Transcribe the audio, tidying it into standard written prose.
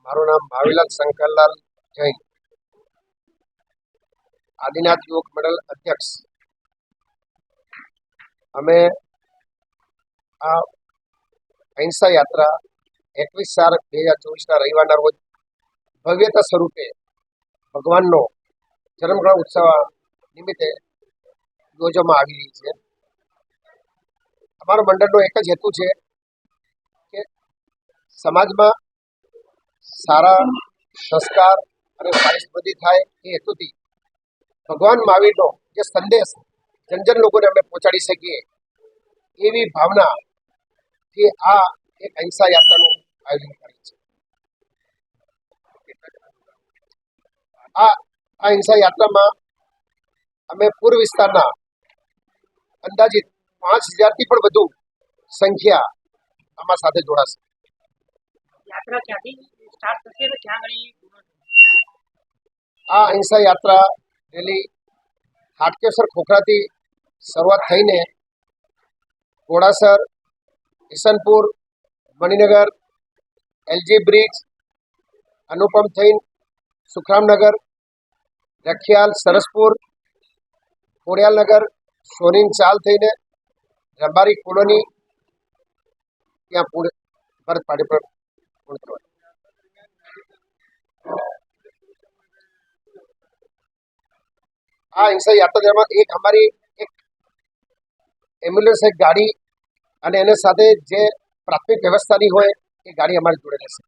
મારું નામ ભાવીલાલ શંકરલાલ જૈન, આદિનાથ યુવક મંડળ અધ્યક્ષ. અમે આ અહિંસા યાત્રા 21/4/2024 રવિવારના રોજ ભવ્યતા સ્વરૂપે ભગવાનનો જન્મગ્રહણ ઉત્સવ નિમિત્તે યોજવામાં આવી રહી છે. અમારા મંડળનો એક જ હેતુ છે કે સમાજમાં સારા સંસ્કાર અને સારી સમૃદ્ધિ થાય એ હેતુથી ભગવાન મહાવીરનો જે સંદેશ જન લોકોને અમે પહોંચાડી શકીએ એવી ભાવનાથી આ એક અહિંસા યાત્રાનું આયોજન કર્યું છે. આ અહિંસા યાત્રામાં અમે પૂર્વ વિસ્તારના અંદાજિત 5,000થી પણ વધુ સંખ્યા આમાં સાથે જોડાશે. યાત્રા ક્યાંથી સ્ટાર્ટ થશે અને ક્યાં આગળ? આ અહિંસા યાત્રા રેલી હાટકેશ્વર ખોખરાથી શરૂઆત થઈને ઘોડાસર, ઈસનપુર, મણિનગર, એલજી બ્રિજ, અનુપમ થઈને સુખરામનગર, રખિયાલ, સરસપુર, ખોડિયાલનગર, સોનીન ચાલ થઈને રબારી કોલોની ત્યાં ભરત પાટી પર પૂર્ણ કરવાની. આ અહિંસા યાત્રામાં એક અમારી એક એમ્બ્યુલન્સ, એક ગાડી અને એના સાથે જે પ્રાથમિક વ્યવસ્થાની હોય એ ગાડી અમારી જોડે રહેશે.